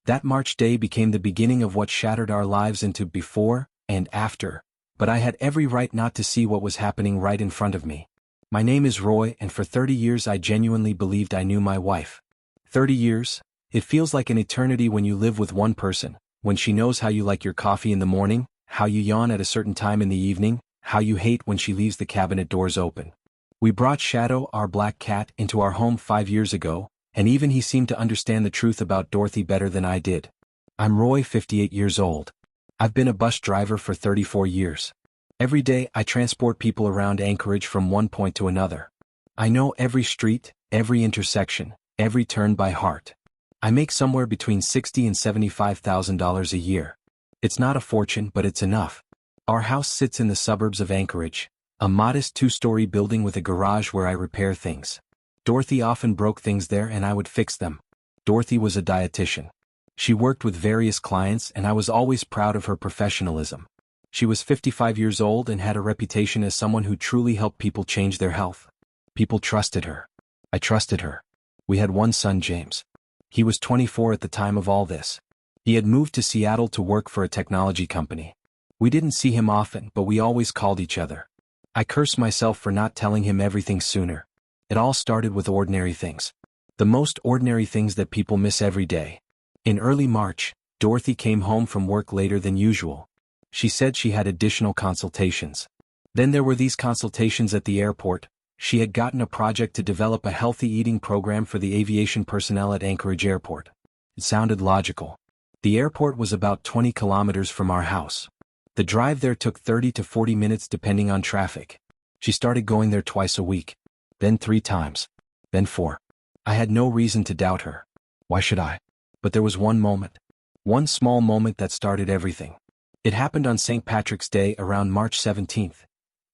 That March day became the beginning of what shattered our lives into before and after, but I had every right not to see what was happening right in front of me. My name is Roy, and for 30 years I genuinely believed I knew my wife. 30 years? It feels like an eternity when you live with one person, when she knows how you like your coffee in the morning, how you yawn at a certain time in the evening, how you hate when she leaves the cabinet doors open. We brought Shadow, our black cat, into our home 5 years ago, and even he seemed to understand the truth about Dorothy better than I did. I'm Roy, 58 years old. I've been a bus driver for 34 years. Every day I transport people around Anchorage from one point to another. I know every street, every intersection, every turn by heart. I make somewhere between $60,000 and $75,000 a year. It's not a fortune, but it's enough. Our house sits in the suburbs of Anchorage, a modest 2-story building with a garage where I repair things. Dorothy often broke things there and I would fix them. Dorothy was a dietitian. She worked with various clients and I was always proud of her professionalism. She was 55 years old and had a reputation as someone who truly helped people change their health. People trusted her. I trusted her. We had one son, James. He was 24 at the time of all this. He had moved to Seattle to work for a technology company. We didn't see him often, but we always called each other. I cursed myself for not telling him everything sooner. It all started with ordinary things. The most ordinary things that people miss every day. In early March, Dorothy came home from work later than usual. She said she had additional consultations. Then there were these consultations at the airport. She had gotten a project to develop a healthy eating program for the aviation personnel at Anchorage Airport. It sounded logical. The airport was about 20 kilometers from our house. The drive there took 30 to 40 minutes depending on traffic. She started going there twice a week. Then 3 times. Then 4. I had no reason to doubt her. Why should I? But there was one moment. One small moment that started everything. It happened on St. Patrick's Day around March 17th.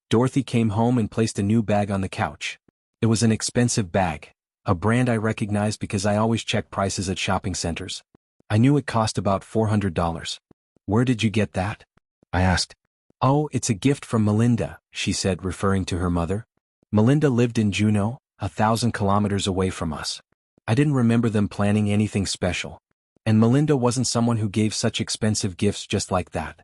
Dorothy came home and placed a new bag on the couch. It was an expensive bag, a brand I recognized because I always check prices at shopping centers. I knew it cost about $400. Where did you get that? I asked. Oh, it's a gift from Melinda, she said, referring to her mother. Melinda lived in Juneau, 1,000 kilometers away from us. I didn't remember them planning anything special. And Melinda wasn't someone who gave such expensive gifts just like that.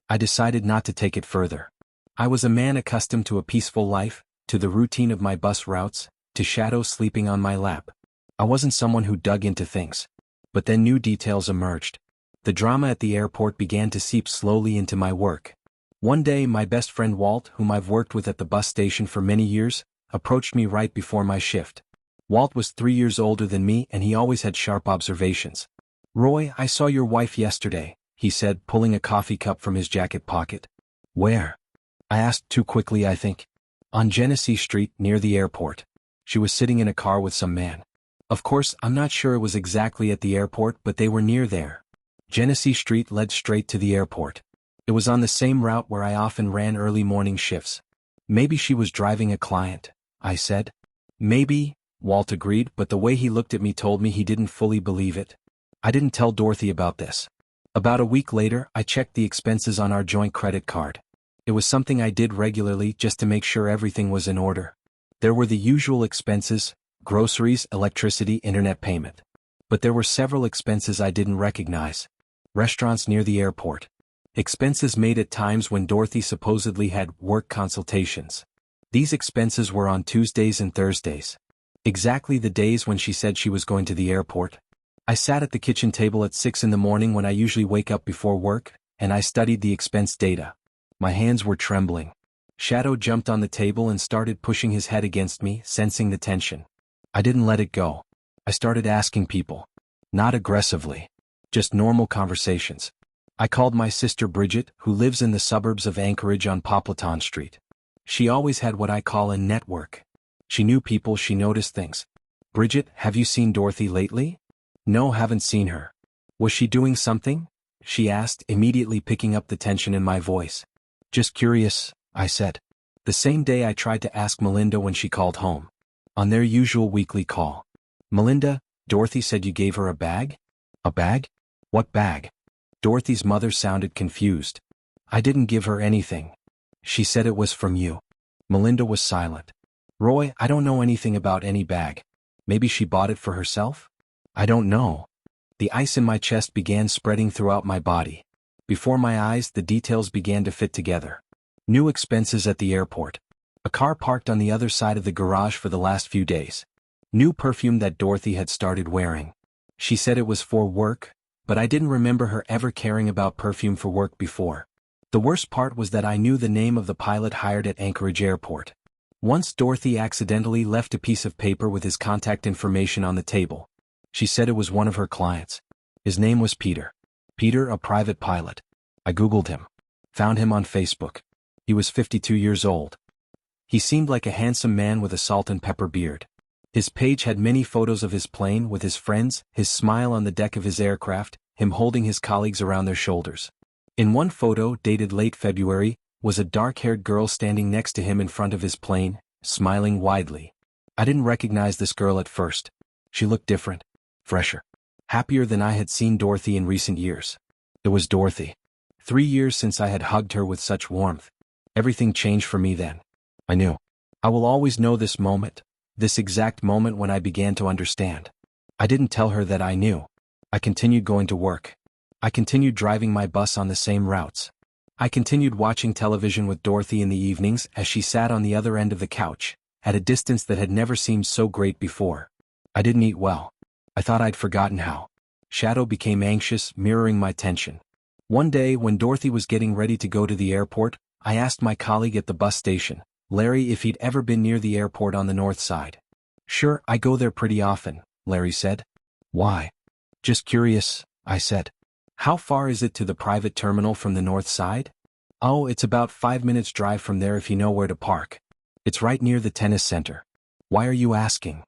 I decided not to take it further. I was a man accustomed to a peaceful life, to the routine of my bus routes, to Shadow sleeping on my lap. I wasn't someone who dug into things. But then new details emerged. The drama at the airport began to seep slowly into my work. One day my best friend Walt, whom I've worked with at the bus station for many years, approached me right before my shift. Walt was 3 years older than me and he always had sharp observations. Roy, I saw your wife yesterday, he said, pulling a coffee cup from his jacket pocket. Where? I asked, too quickly I think. On Genesee Street, near the airport. She was sitting in a car with some man. Of course, I'm not sure it was exactly at the airport, but they were near there. Genesee Street led straight to the airport. It was on the same route where I often ran early morning shifts. Maybe she was driving a client, I said. Maybe, Walt agreed, but the way he looked at me told me he didn't fully believe it. I didn't tell Dorothy about this. About a week later, I checked the expenses on our joint credit card. It was something I did regularly just to make sure everything was in order. There were the usual expenses, groceries, electricity, internet payment. But there were several expenses I didn't recognize. Restaurants near the airport. Expenses made at times when Dorothy supposedly had work consultations. These expenses were on Tuesdays and Thursdays. Exactly the days when she said she was going to the airport. I sat at the kitchen table at 6 in the morning when I usually wake up before work, and I studied the expense data. My hands were trembling. Shadow jumped on the table and started pushing his head against me, sensing the tension. I didn't let it go. I started asking people. Not aggressively. Just normal conversations. I called my sister Bridget, who lives in the suburbs of Anchorage on Poplaton Street. She always had what I call a network. She knew people, she noticed things. Bridget, have you seen Dorothy lately? No, haven't seen her. Was she doing something? She asked, immediately picking up the tension in my voice. Just curious, I said. The same day I tried to ask Melinda when she called home. On their usual weekly call. Melinda, Dorothy said you gave her a bag? A bag? What bag? Dorothy's mother sounded confused. I didn't give her anything. She said it was from you. Melinda was silent. Roy, I don't know anything about any bag. Maybe she bought it for herself? I don't know. The ice in my chest began spreading throughout my body. Before my eyes, the details began to fit together. New expenses at the airport. A car parked on the other side of the garage for the last few days. New perfume that Dorothy had started wearing. She said it was for work, but I didn't remember her ever caring about perfume for work before. The worst part was that I knew the name of the pilot hired at Anchorage Airport. Once Dorothy accidentally left a piece of paper with his contact information on the table. She said it was one of her clients. His name was Peter. Peter, a private pilot. I googled him. Found him on Facebook. He was 52 years old. He seemed like a handsome man with a salt and pepper beard. His page had many photos of his plane with his friends, his smile on the deck of his aircraft, him holding his colleagues around their shoulders. In one photo, dated late February, was a dark-haired girl standing next to him in front of his plane, smiling widely. I didn't recognize this girl at first. She looked different, fresher, happier than I had seen Dorothy in recent years. It was Dorothy. 3 years since I had hugged her with such warmth. Everything changed for me then. I knew. I will always know this moment, this exact moment when I began to understand. I didn't tell her that I knew. I continued going to work. I continued driving my bus on the same routes. I continued watching television with Dorothy in the evenings as she sat on the other end of the couch, at a distance that had never seemed so great before. I didn't eat well. I thought I'd forgotten how. Shadow became anxious, mirroring my tension. One day, when Dorothy was getting ready to go to the airport, I asked my colleague at the bus station, Larry, if he'd ever been near the airport on the north side. Sure, I go there pretty often, Larry said. Why? Just curious, I said. How far is it to the private terminal from the north side? Oh, it's about 5 minutes drive from there if you know where to park. It's right near the tennis center. Why are you asking?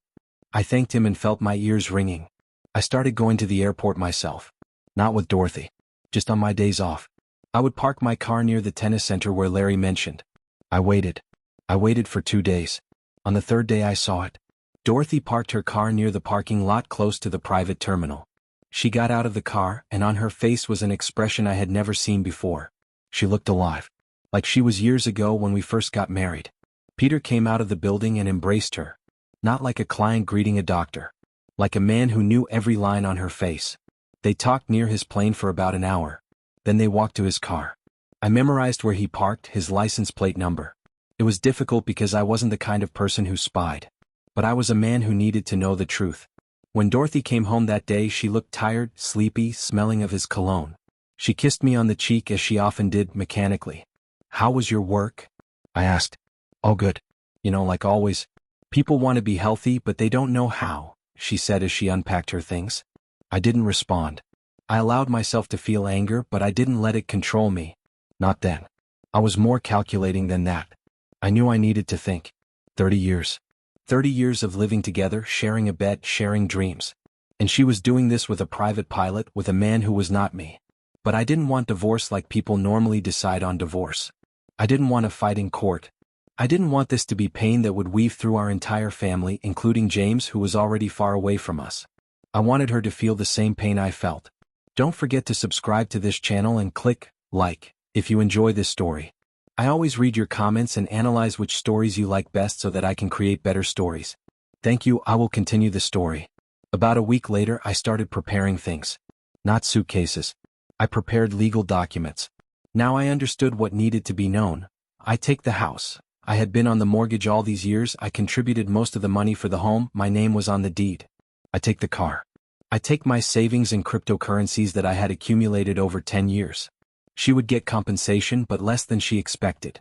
I thanked him and felt my ears ringing. I started going to the airport myself. Not with Dorothy. Just on my days off. I would park my car near the tennis center where Larry mentioned. I waited. I waited for 2 days. On the third day I saw it. Dorothy parked her car near the parking lot close to the private terminal. She got out of the car, and on her face was an expression I had never seen before. She looked alive. Like she was years ago when we first got married. Peter came out of the building and embraced her. Not like a client greeting a doctor. Like a man who knew every line on her face. They talked near his plane for about an hour. Then they walked to his car. I memorized where he parked, his license plate number. It was difficult because I wasn't the kind of person who spied. But I was a man who needed to know the truth. When Dorothy came home that day, she looked tired, sleepy, smelling of his cologne. She kissed me on the cheek as she often did, mechanically. How was your work? I asked. Oh, good. You know, like always. People want to be healthy, but they don't know how, she said as she unpacked her things. I didn't respond. I allowed myself to feel anger, but I didn't let it control me. Not then. I was more calculating than that. I knew I needed to think. 30 years. 30 years of living together, sharing a bed, sharing dreams. And she was doing this with a private pilot, with a man who was not me. But I didn't want divorce like people normally decide on divorce. I didn't want a fight in court. I didn't want this to be pain that would weave through our entire family, including James, who was already far away from us. I wanted her to feel the same pain I felt. Don't forget to subscribe to this channel and click like if you enjoy this story. I always read your comments and analyze which stories you like best so that I can create better stories. Thank you. I will continue the story. About a week later, I started preparing things. Not suitcases. I prepared legal documents. Now I understood what needed to be known. I take the house. I had been on the mortgage all these years. I contributed most of the money for the home. My name was on the deed. I take the car. I take my savings and cryptocurrencies that I had accumulated over 10 years. She would get compensation, but less than she expected.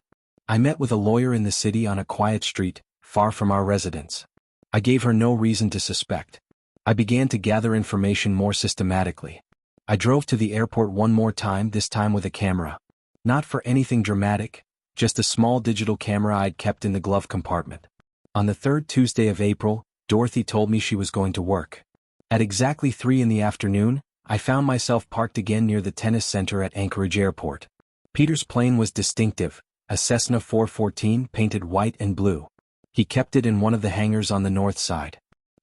I met with a lawyer in the city on a quiet street, far from our residence. I gave her no reason to suspect. I began to gather information more systematically. I drove to the airport one more time, this time with a camera. Not for anything dramatic, just a small digital camera I'd kept in the glove compartment. On the third Tuesday of April, Dorothy told me she was going to work. At exactly 3 in the afternoon, I found myself parked again near the tennis center at Anchorage Airport. Peter's plane was distinctive, a Cessna 414 painted white and blue. He kept it in one of the hangars on the north side.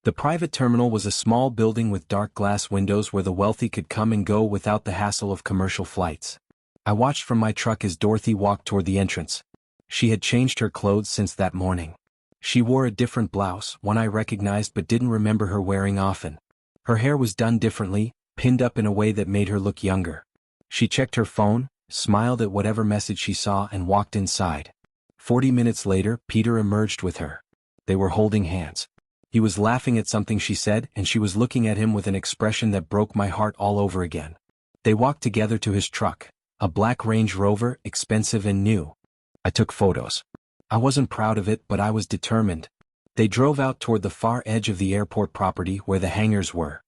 The private terminal was a small building with dark glass windows where the wealthy could come and go without the hassle of commercial flights. I watched from my truck as Dorothy walked toward the entrance. She had changed her clothes since that morning. She wore a different blouse, one I recognized but didn't remember her wearing often. Her hair was done differently, pinned up in a way that made her look younger. She checked her phone, smiled at whatever message she saw and walked inside. 40 minutes later, Peter emerged with her. They were holding hands. He was laughing at something she said and she was looking at him with an expression that broke my heart all over again. They walked together to his truck, a black Range Rover, expensive and new. I took photos. I wasn't proud of it, but I was determined. They drove out toward the far edge of the airport property where the hangars were.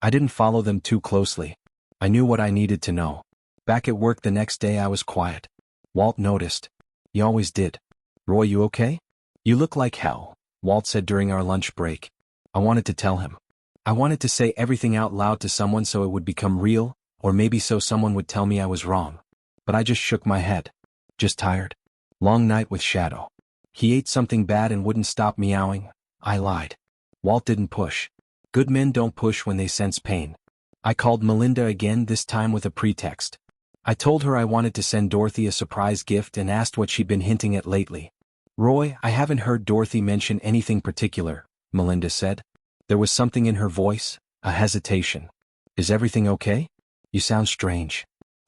I didn't follow them too closely. I knew what I needed to know. Back at work the next day I was quiet. Walt noticed. He always did. "Roy, you okay? You look like hell," Walt said during our lunch break. I wanted to tell him. I wanted to say everything out loud to someone so it would become real, or maybe so someone would tell me I was wrong. But I just shook my head. Just tired. Long night with Shadow. He ate something bad and wouldn't stop meowing. I lied. Walt didn't push. Good men don't push when they sense pain. I called Melinda again, this time with a pretext. I told her I wanted to send Dorothy a surprise gift and asked what she'd been hinting at lately. "Roy, I haven't heard Dorothy mention anything particular," Melinda said. There was something in her voice, a hesitation. "Is everything okay? You sound strange."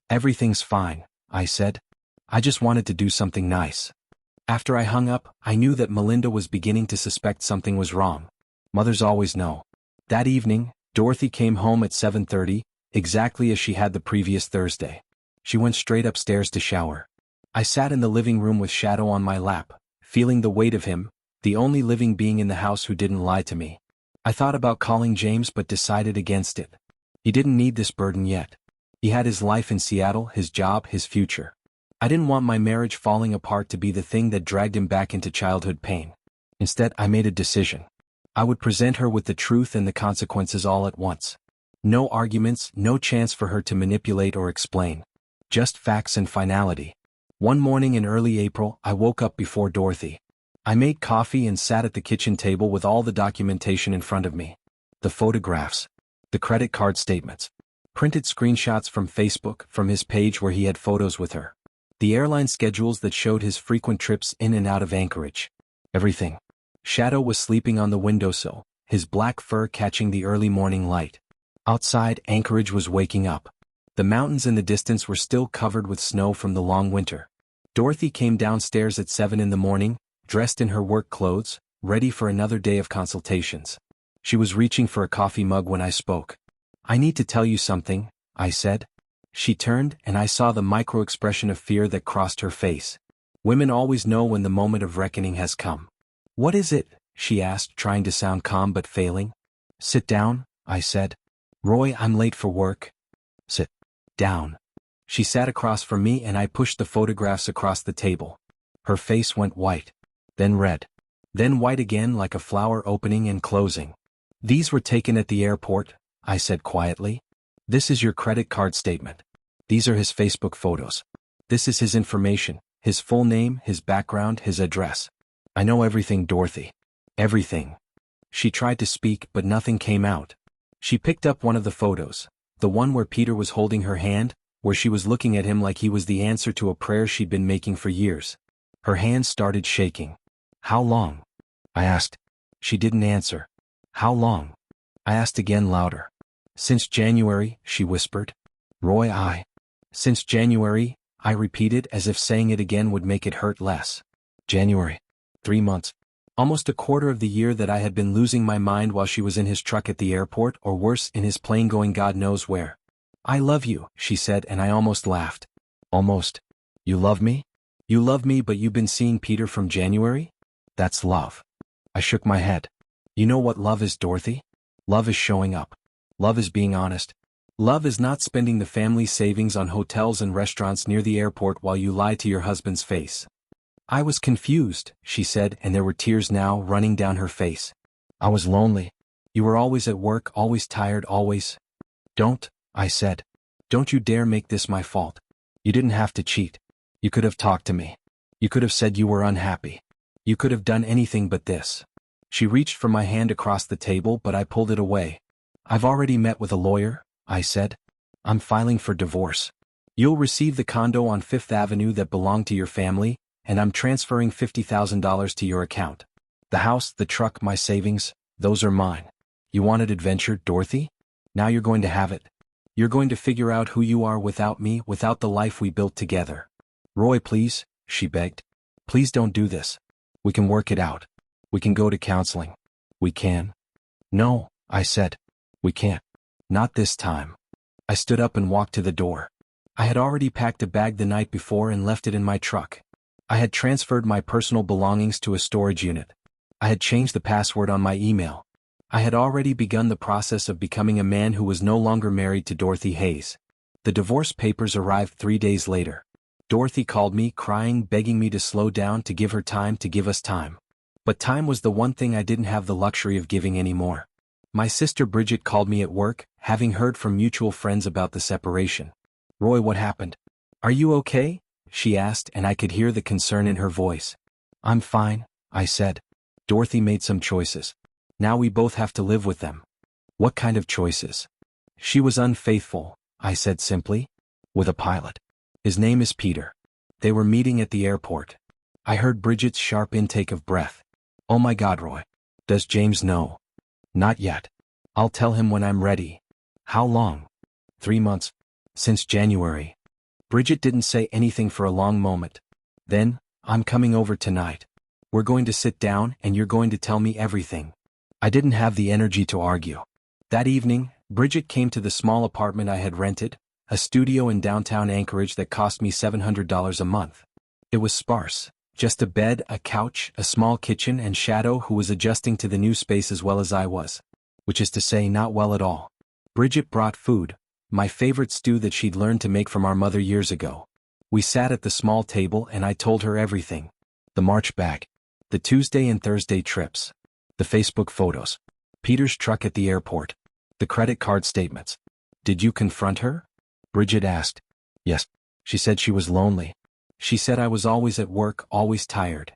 "Everything's fine," I said. "I just wanted to do something nice." After I hung up, I knew that Melinda was beginning to suspect something was wrong. Mothers always know. That evening, Dorothy came home at 7:30, exactly as she had the previous Thursday. She went straight upstairs to shower. I sat in the living room with Shadow on my lap, feeling the weight of him, the only living being in the house who didn't lie to me. I thought about calling James but decided against it. He didn't need this burden yet. He had his life in Seattle, his job, his future. I didn't want my marriage falling apart to be the thing that dragged him back into childhood pain. Instead, I made a decision. I would present her with the truth and the consequences all at once. No arguments, no chance for her to manipulate or explain. Just facts and finality. One morning in early April, I woke up before Dorothy. I made coffee and sat at the kitchen table with all the documentation in front of me. The photographs. The credit card statements. Printed screenshots from Facebook, from his page where he had photos with her. The airline schedules that showed his frequent trips in and out of Anchorage. Everything. Shadow was sleeping on the windowsill, his black fur catching the early morning light. Outside, Anchorage was waking up. The mountains in the distance were still covered with snow from the long winter. Dorothy came downstairs at 7 in the morning, dressed in her work clothes, ready for another day of consultations. She was reaching for a coffee mug when I spoke. "I need to tell you something," I said. She turned and I saw the micro-expression of fear that crossed her face. Women always know when the moment of reckoning has come. "What is it?" she asked, trying to sound calm but failing. "Sit down," I said. "Roy, I'm late for work." "Sit down." She sat across from me and I pushed the photographs across the table. Her face went white, then red, then white again like a flower opening and closing. "These were taken at the airport," I said quietly. "This is your credit card statement. These are his Facebook photos. This is his information, his full name, his background, his address. I know everything, Dorothy. Everything." She tried to speak but nothing came out. She picked up one of the photos, the one where Peter was holding her hand, where she was looking at him like he was the answer to a prayer she'd been making for years. Her hand started shaking. "How long?" I asked. She didn't answer. "How long?" I asked again louder. "Since January," she whispered. "Roy, Since January," I repeated as if saying it again would make it hurt less. "January. 3 months. Almost a quarter of the year that I had been losing my mind while she was in his truck at the airport, or worse, in his plane going God knows where." "I love you," she said, and I almost laughed. "Almost? You love me? You love me, but you've been seeing Peter from January? That's love." I shook my head. "You know what love is, Dorothy? Love is showing up. Love is being honest. Love is not spending the family savings on hotels and restaurants near the airport while you lie to your husband's face." "I was confused," she said, and there were tears now running down her face. "I was lonely. You were always at work, always tired, always—" "Don't," I said. "Don't you dare make this my fault. You didn't have to cheat. You could have talked to me. You could have said you were unhappy. You could have done anything but this." She reached for my hand across the table but I pulled it away. "I've already met with a lawyer," I said. "I'm filing for divorce. You'll receive the condo on 5th Avenue that belonged to your family, and I'm transferring $50,000 to your account. The house, the truck, my savings, those are mine. You wanted adventure, Dorothy? Now you're going to have it. You're going to figure out who you are without me, without the life we built together. Roy, please, she begged. Please don't do this. We can work it out. We can go to counseling. We can. No, I said. We can't. Not this time. I stood up and walked to the door. I had already packed a bag the night before and left it in my truck. I had transferred my personal belongings to a storage unit. I had changed the password on my email. I had already begun the process of becoming a man who was no longer married to Dorothy Hayes. The divorce papers arrived 3 days later. Dorothy called me, crying, begging me to slow down, to give her time, to give us time. But time was the one thing I didn't have the luxury of giving anymore. My sister Bridget called me at work, having heard from mutual friends about the separation. Roy, what happened? Are you okay? She asked, and I could hear the concern in her voice. I'm fine, I said. Dorothy made some choices. Now we both have to live with them. What kind of choices? She was unfaithful, I said simply. With a pilot. His name is Peter. They were meeting at the airport. I heard Bridget's sharp intake of breath. Oh my God, Roy. Does James know? Not yet. I'll tell him when I'm ready. How long? 3 months. Since January. Bridget didn't say anything for a long moment. Then, I'm coming over tonight. We're going to sit down and you're going to tell me everything. I didn't have the energy to argue. That evening, Bridget came to the small apartment I had rented, a studio in downtown Anchorage that cost me $700 a month. It was sparse. Just a bed, a couch, a small kitchen, and Shadow, who was adjusting to the new space as well as I was. Which is to say, not well at all. Bridget brought food, my favorite stew that she'd learned to make from our mother years ago. We sat at the small table and I told her everything. The March bag. The Tuesday and Thursday trips. The Facebook photos. Peter's truck at the airport. The credit card statements. Did you confront her? Bridget asked. Yes. She said she was lonely. She said I was always at work, always tired.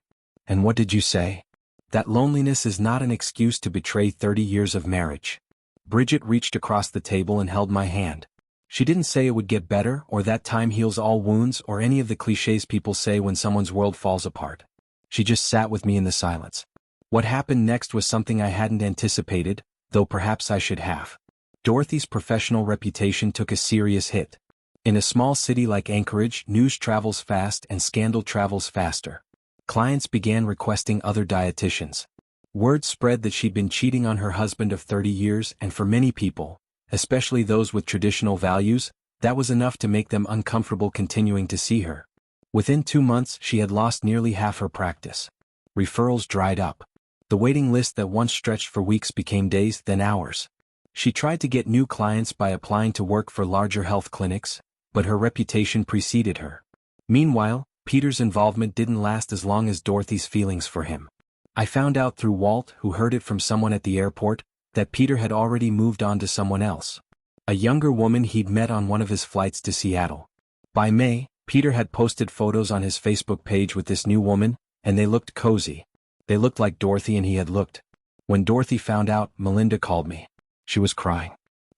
And what did you say? That loneliness is not an excuse to betray 30 years of marriage. Bridget reached across the table and held my hand. She didn't say it would get better, or that time heals all wounds, or any of the cliches people say when someone's world falls apart. She just sat with me in the silence. What happened next was something I hadn't anticipated, though perhaps I should have. Dorothy's professional reputation took a serious hit. In a small city like Anchorage, news travels fast and scandal travels faster. Clients began requesting other dietitians. Word spread that she'd been cheating on her husband of 30 years, and for many people, especially those with traditional values, that was enough to make them uncomfortable continuing to see her. Within 2 months, she had lost nearly half her practice. Referrals dried up. The waiting list that once stretched for weeks became days, then hours. She tried to get new clients by applying to work for larger health clinics, but her reputation preceded her. Meanwhile, Peter's involvement didn't last as long as Dorothy's feelings for him. I found out through Walt, who heard it from someone at the airport, that Peter had already moved on to someone else. A younger woman he'd met on one of his flights to Seattle. By May, Peter had posted photos on his Facebook page with this new woman, and they looked cozy. They looked like Dorothy and he had looked. When Dorothy found out, Melinda called me. She was crying.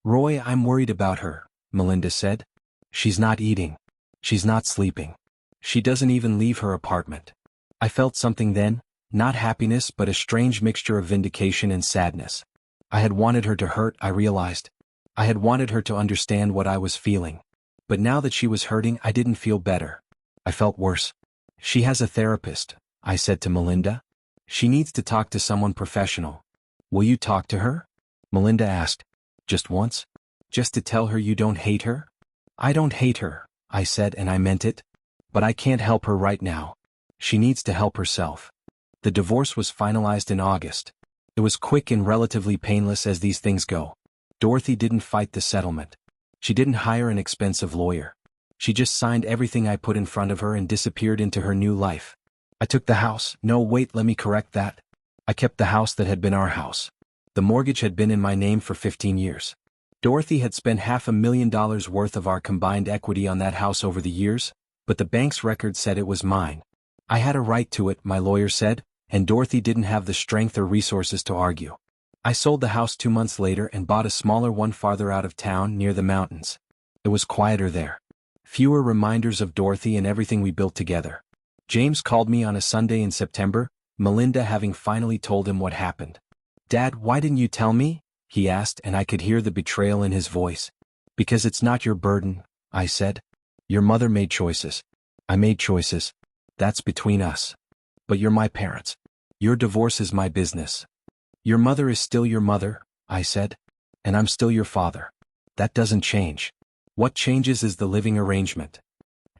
Roy, I'm worried about her, Melinda said. She's not eating. She's not sleeping. She doesn't even leave her apartment. I felt something then, not happiness but a strange mixture of vindication and sadness. I had wanted her to hurt, I realized. I had wanted her to understand what I was feeling. But now that she was hurting, I didn't feel better. I felt worse. She has a therapist, I said to Melinda. She needs to talk to someone professional. Will you talk to her? Melinda asked. Just once? Just to tell her you don't hate her? I don't hate her, I said, and I meant it. But I can't help her right now. She needs to help herself. The divorce was finalized in August. It was quick and relatively painless as these things go. Dorothy didn't fight the settlement. She didn't hire an expensive lawyer. She just signed everything I put in front of her and disappeared into her new life. I took the house. No, wait, let me correct that. I kept the house that had been our house. The mortgage had been in my name for 15 years. Dorothy had spent $500,000 worth of our combined equity on that house over the years, but the bank's record said it was mine. I had a right to it, my lawyer said, and Dorothy didn't have the strength or resources to argue. I sold the house 2 months later and bought a smaller one farther out of town near the mountains. It was quieter there. Fewer reminders of Dorothy and everything we built together. James called me on a Sunday in September, Melinda having finally told him what happened. Dad, why didn't you tell me? He asked, and I could hear the betrayal in his voice. Because it's not your burden, I said. Your mother made choices. I made choices. That's between us. But you're my parents. Your divorce is my business. Your mother is still your mother, I said. And I'm still your father. That doesn't change. What changes is the living arrangement.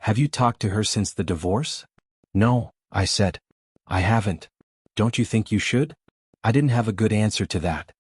Have you talked to her since the divorce? No, I said. I haven't. Don't you think you should? I didn't have a good answer to that.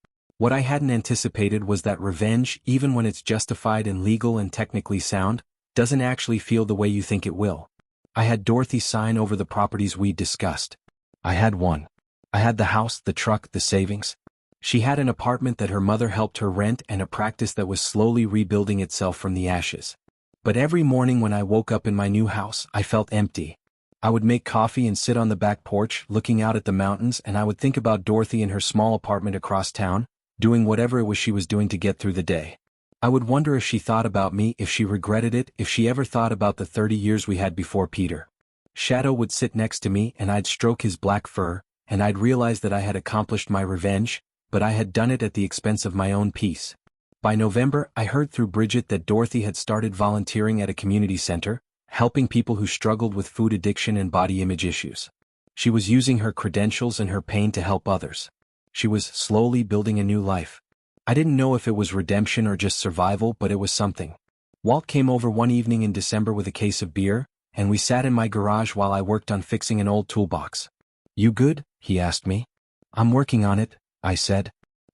What I hadn't anticipated was that revenge, even when it's justified and legal and technically sound, doesn't actually feel the way you think it will. I had Dorothy sign over the properties we'd discussed. I had one. I had the house, the truck, the savings. She had an apartment that her mother helped her rent and a practice that was slowly rebuilding itself from the ashes. But every morning when I woke up in my new house, I felt empty. I would make coffee and sit on the back porch, looking out at the mountains, and I would think about Dorothy in her small apartment across town, doing whatever it was she was doing to get through the day. I would wonder if she thought about me, if she regretted it, if she ever thought about the 30 years we had before Peter. Shadow would sit next to me and I'd stroke his black fur, and I'd realize that I had accomplished my revenge, but I had done it at the expense of my own peace. By November, I heard through Bridget that Dorothy had started volunteering at a community center, helping people who struggled with food addiction and body image issues. She was using her credentials and her pain to help others. She was slowly building a new life. I didn't know if it was redemption or just survival, but it was something. Walt came over one evening in December with a case of beer, and we sat in my garage while I worked on fixing an old toolbox. You good? He asked me. I'm working on it, I said.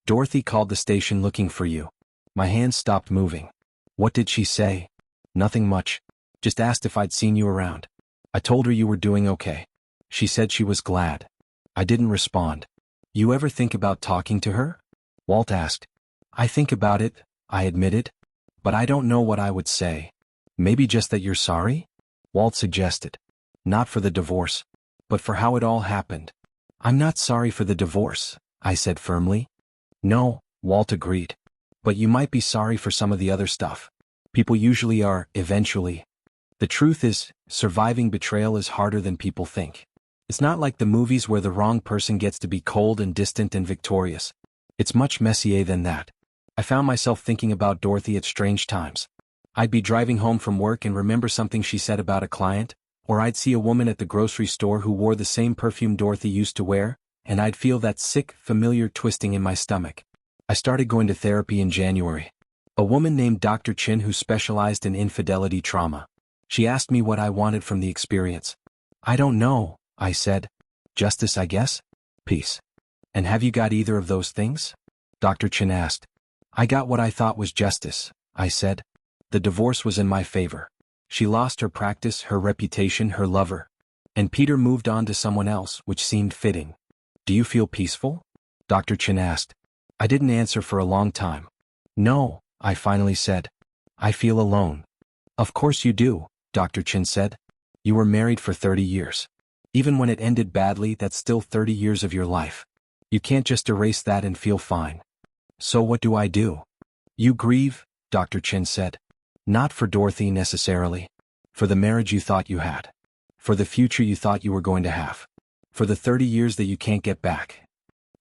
Dorothy called the station looking for you. My hands stopped moving. What did she say? Nothing much. Just asked if I'd seen you around. I told her you were doing okay. She said she was glad. I didn't respond. You ever think about talking to her? Walt asked. I think about it, I admitted. But I don't know what I would say. Maybe just that you're sorry? Walt suggested. Not for the divorce, but for how it all happened. I'm not sorry for the divorce, I said firmly. No, Walt agreed. But you might be sorry for some of the other stuff. People usually are, eventually. The truth is, surviving betrayal is harder than people think. It's not like the movies where the wrong person gets to be cold and distant and victorious. It's much messier than that. I found myself thinking about Dorothy at strange times. I'd be driving home from work and remember something she said about a client, or I'd see a woman at the grocery store who wore the same perfume Dorothy used to wear, and I'd feel that sick, familiar twisting in my stomach. I started going to therapy in January. A woman named Dr. Chin who specialized in infidelity trauma. She asked me what I wanted from the experience. I don't know, I said. Justice, I guess? Peace. And have you got either of those things? Dr. Chin asked. I got what I thought was justice, I said. The divorce was in my favor. She lost her practice, her reputation, her lover. And Peter moved on to someone else, which seemed fitting. Do you feel peaceful? Dr. Chin asked. I didn't answer for a long time. No, I finally said. I feel alone. Of course you do, Dr. Chin said. You were married for 30 years. Even when it ended badly, that's still 30 years of your life. You can't just erase that and feel fine. So what do I do? You grieve, Dr. Chin said. Not for Dorothy necessarily. For the marriage you thought you had. For the future you thought you were going to have. For the 30 years that you can't get back.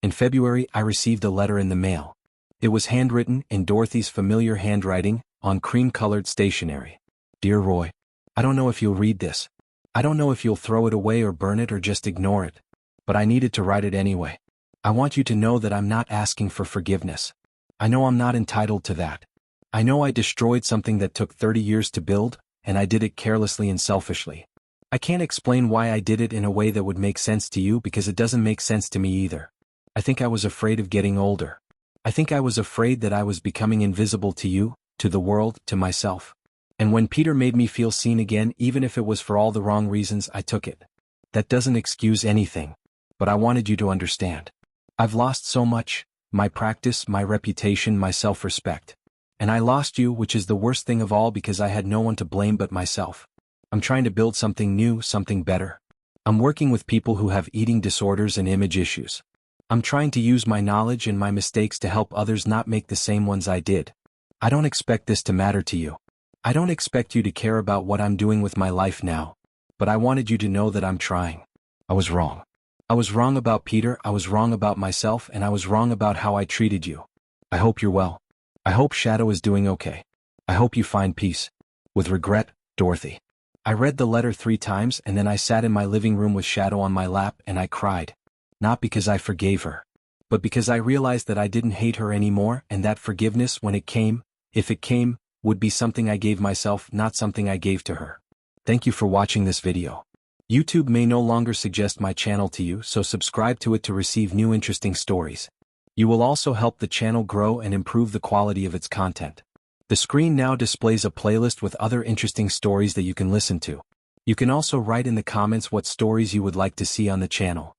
In February, I received a letter in the mail. It was handwritten in Dorothy's familiar handwriting, on cream-colored stationery. Dear Roy, I don't know if you'll read this. I don't know if you'll throw it away or burn it or just ignore it. But I needed to write it anyway. I want you to know that I'm not asking for forgiveness. I know I'm not entitled to that. I know I destroyed something that took 30 years to build, and I did it carelessly and selfishly. I can't explain why I did it in a way that would make sense to you because it doesn't make sense to me either. I think I was afraid of getting older. I think I was afraid that I was becoming invisible to you, to the world, to myself. And when Peter made me feel seen again, even if it was for all the wrong reasons, I took it. That doesn't excuse anything. But I wanted you to understand. I've lost so much, my practice, my reputation, my self-respect. And I lost you, which is the worst thing of all because I had no one to blame but myself. I'm trying to build something new, something better. I'm working with people who have eating disorders and image issues. I'm trying to use my knowledge and my mistakes to help others not make the same ones I did. I don't expect this to matter to you. I don't expect you to care about what I'm doing with my life now. But I wanted you to know that I'm trying. I was wrong. I was wrong about Peter, I was wrong about myself, and I was wrong about how I treated you. I hope you're well. I hope Shadow is doing okay. I hope you find peace. With regret, Dorothy. I read the letter 3 times and then I sat in my living room with Shadow on my lap and I cried. Not because I forgave her, but because I realized that I didn't hate her anymore and that forgiveness, when it came, if it came, would be something I gave myself, not something I gave to her. Thank you for watching this video. YouTube may no longer suggest my channel to you, so subscribe to it to receive new interesting stories. You will also help the channel grow and improve the quality of its content. The screen now displays a playlist with other interesting stories that you can listen to. You can also write in the comments what stories you would like to see on the channel.